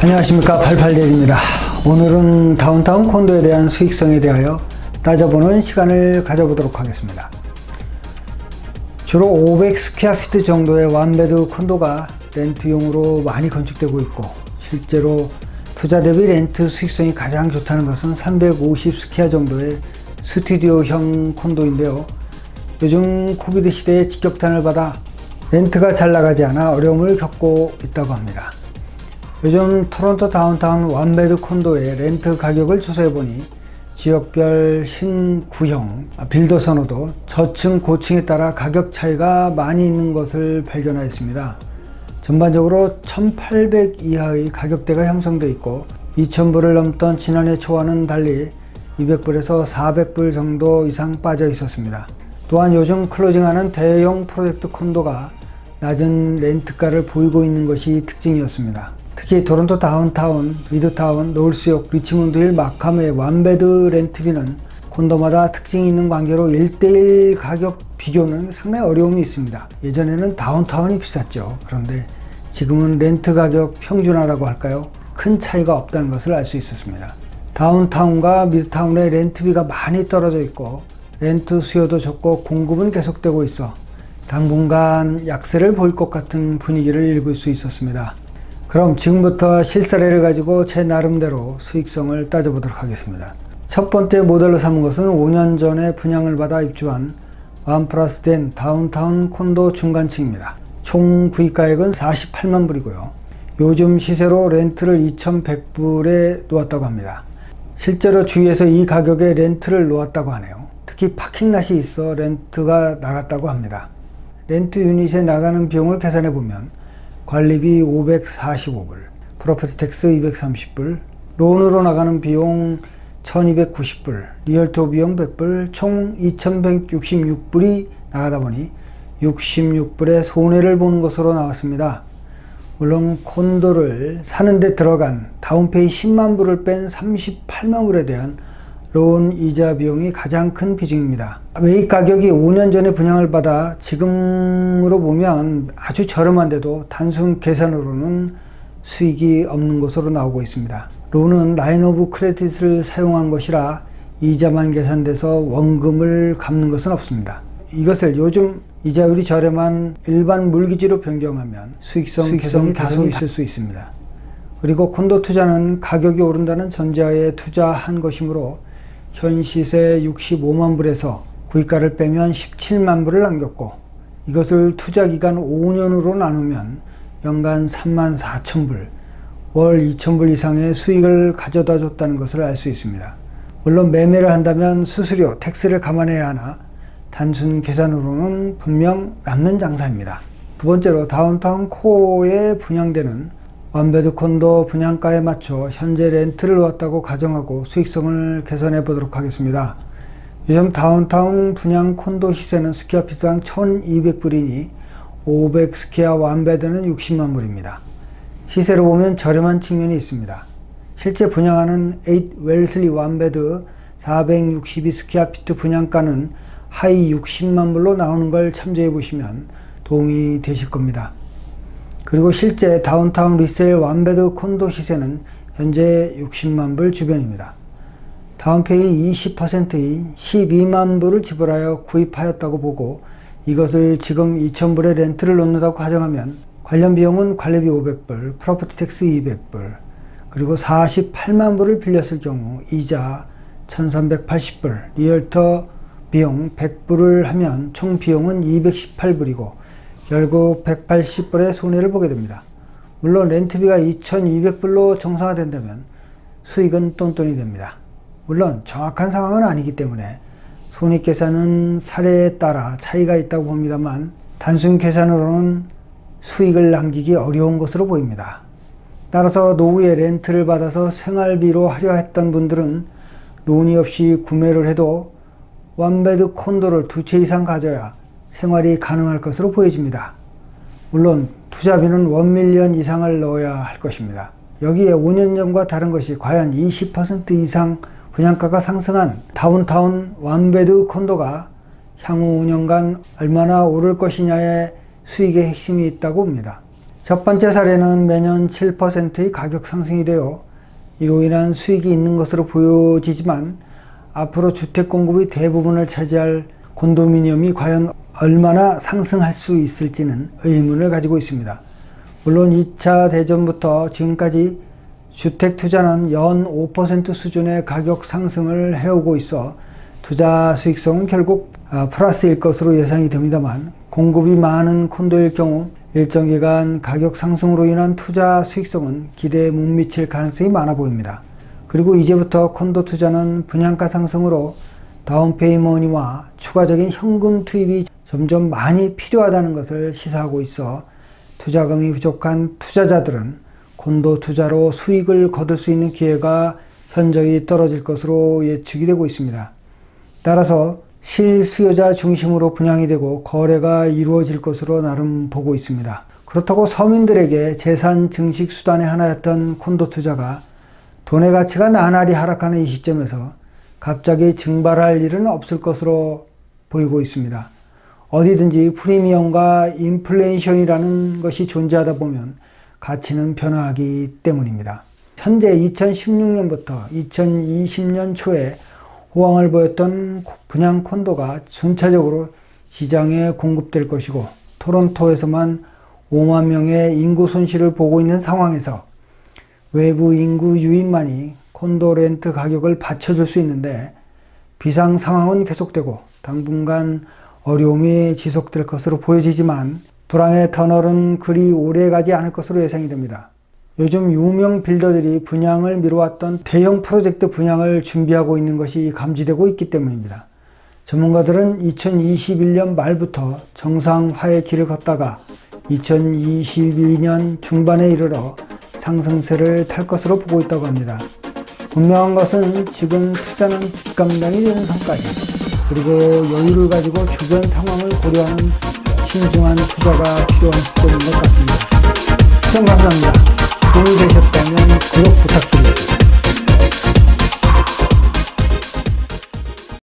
안녕하십니까, 88대리입니다. 오늘은 다운타운 콘도에 대한 수익성에 대하여 따져보는 시간을 가져보도록 하겠습니다. 주로 500스퀘어피트 정도의 원베드 콘도가 렌트용으로 많이 건축되고 있고, 실제로 투자 대비 렌트 수익성이 가장 좋다는 것은 350스퀘어 정도의 스튜디오형 콘도인데요. 요즘 코비드 시대에 직격탄을 받아 렌트가 잘 나가지 않아 어려움을 겪고 있다고 합니다. 요즘 토론토 다운타운 원베드 콘도의 렌트 가격을 조사해보니 지역별 신구형 빌더 선호도 저층 고층에 따라 가격 차이가 많이 있는 것을 발견하였습니다. 전반적으로 1800 이하의 가격대가 형성되어 있고 2000불을 넘던 지난해 초와는 달리 200불에서 400불 정도 이상 빠져 있었습니다. 또한 요즘 클로징하는 대형 프로젝트 콘도가 낮은 렌트가를 보이고 있는 것이 특징이었습니다. 특히 토론토 다운타운, 미드타운, 노스역, 리치몬드힐, 마캄의 원베드 렌트비는 콘도마다 특징이 있는 관계로 1:1 가격 비교는 상당히 어려움이 있습니다. 예전에는 다운타운이 비쌌죠. 그런데 지금은 렌트 가격 평준화라고 할까요? 큰 차이가 없다는 것을 알 수 있었습니다. 다운타운과 미드타운의 렌트비가 많이 떨어져 있고 렌트 수요도 적고 공급은 계속되고 있어 당분간 약세를 보일 것 같은 분위기를 읽을 수 있었습니다. 그럼 지금부터 실사례를 가지고 제 나름대로 수익성을 따져보도록 하겠습니다. 첫 번째 모델로 삼은 것은 5년 전에 분양을 받아 입주한 완플러스된 다운타운 콘도 중간층입니다. 총 구입가액은 48만 불이고요. 요즘 시세로 렌트를 2100불에 놓았다고 합니다. 실제로 주위에서 이 가격에 렌트를 놓았다고 하네요. 특히 파킹랏이 있어 렌트가 나갔다고 합니다. 렌트 유닛에 나가는 비용을 계산해 보면 관리비 545불, 프로퍼티 텍스 230불, 론으로 나가는 비용 1290불, 리얼토 비용 100불, 총 2166불이 나가다 보니 66불의 손해를 보는 것으로 나왔습니다. 물론 콘도를 사는데 들어간 다운페이 10만 불을 뺀 38만 불에 대한 론 이자 비용이 가장 큰 비중입니다. 매입 가격이 5년 전에 분양을 받아 지금으로 보면 아주 저렴한데도 단순 계산으로는 수익이 없는 것으로 나오고 있습니다. 론은 라인 오브 크레딧을 사용한 것이라 이자만 계산돼서 원금을 갚는 것은 없습니다. 이것을 요즘 이자율이 저렴한 일반 물기지로 변경하면 수익성 개선이 다소 있을 수 있습니다. 그리고 콘도 투자는 가격이 오른다는 전제하에 투자한 것이므로 현 시세 65만 불에서 구입가를 빼면 17만 불을 남겼고, 이것을 투자기간 5년으로 나누면 연간 3만 4천 불, 월 2천 불 이상의 수익을 가져다 줬다는 것을 알 수 있습니다. 물론 매매를 한다면 수수료, 텍스를 감안해야 하나 단순 계산으로는 분명 남는 장사입니다. 두 번째로 다운타운 코어에 분양되는 원베드 콘도 분양가에 맞춰 현재 렌트를 놓았다고 가정하고 수익성을 개선해 보도록 하겠습니다. 요즘 다운타운 분양 콘도 시세는 스퀘어피트당 1200불이니 500스퀘어 원베드는 60만 불입니다. 시세로 보면 저렴한 측면이 있습니다. 실제 분양하는 8 웰슬리 원베드 462스퀘어피트 분양가는 하이 60만 불로 나오는 걸 참조해 보시면 도움이 되실 겁니다. 그리고 실제 다운타운 리세일 원베드 콘도 시세는 현재 60만 불 주변입니다. 다운페이 20%인 12만 불을 지불하여 구입하였다고 보고 이것을 지금 2000불에 렌트를 놓는다고 가정하면 관련 비용은 관리비 500불, 프로퍼티 텍스 200불, 그리고 48만 불을 빌렸을 경우 이자 1380불, 리얼터 비용 100불을 하면 총 비용은 218불이고 결국 180불의 손해를 보게 됩니다. 물론 렌트비가 2200불로 정상화된다면 수익은 똔똔이 됩니다. 물론 정확한 상황은 아니기 때문에 손익계산은 사례에 따라 차이가 있다고 봅니다만 단순 계산으로는 수익을 남기기 어려운 것으로 보입니다. 따라서 노후에 렌트를 받아서 생활비로 하려 했던 분들은 논의 없이 구매를 해도 원베드 콘도를 2채 이상 가져야 생활이 가능할 것으로 보여집니다. 물론 투자비는 1밀리언 이상을 넣어야 할 것입니다. 여기에 5년 전과 다른 것이 과연 20% 이상 분양가가 상승한 다운타운 원베드 콘도가 향후 5년간 얼마나 오를 것이냐에 수익의 핵심이 있다고 봅니다. 첫 번째 사례는 매년 7%의 가격 상승이 되어 이로 인한 수익이 있는 것으로 보여지지만 앞으로 주택 공급의 대부분을 차지할 콘도미니엄이 과연 얼마나 상승할 수 있을지는 의문을 가지고 있습니다. 물론 2차 대전부터 지금까지 주택 투자는 연 5% 수준의 가격 상승을 해오고 있어 투자 수익성은 결국 플러스일 것으로 예상이 됩니다만, 공급이 많은 콘도일 경우 일정 기간 가격 상승으로 인한 투자 수익성은 기대에 못 미칠 가능성이 많아 보입니다. 그리고 이제부터 콘도 투자는 분양가 상승으로 다운페이먼트와 추가적인 현금 투입이 점점 많이 필요하다는 것을 시사하고 있어 투자금이 부족한 투자자들은 콘도 투자로 수익을 거둘 수 있는 기회가 현저히 떨어질 것으로 예측이 되고 있습니다. 따라서 실수요자 중심으로 분양이 되고 거래가 이루어질 것으로 나름 보고 있습니다. 그렇다고 서민들에게 재산 증식 수단의 하나였던 콘도 투자가 돈의 가치가 나날이 하락하는 이 시점에서 갑자기 증발할 일은 없을 것으로 보이고 있습니다. 어디든지 프리미엄과 인플레이션이라는 것이 존재하다 보면 가치는 변화하기 때문입니다. 현재 2016년부터 2020년 초에 호황을 보였던 분양 콘도가 순차적으로 시장에 공급될 것이고, 토론토에서만 5만 명의 인구 손실을 보고 있는 상황에서 외부 인구 유입만이 콘도 렌트 가격을 받쳐줄 수 있는데, 비상 상황은 계속되고 당분간 어려움이 지속될 것으로 보여지지만 불황의 터널은 그리 오래 가지 않을 것으로 예상이 됩니다. 요즘 유명 빌더들이 분양을 미뤄왔던 대형 프로젝트 분양을 준비하고 있는 것이 감지되고 있기 때문입니다. 전문가들은 2021년 말부터 정상화의 길을 걷다가 2022년 중반에 이르러 상승세를 탈 것으로 보고 있다고 합니다. 분명한 것은 지금 투자는 뒷감당이 되는 선까지, 그리고 여유를 가지고 주변 상황을 고려하는 신중한 투자가 필요한 시점인 것 같습니다.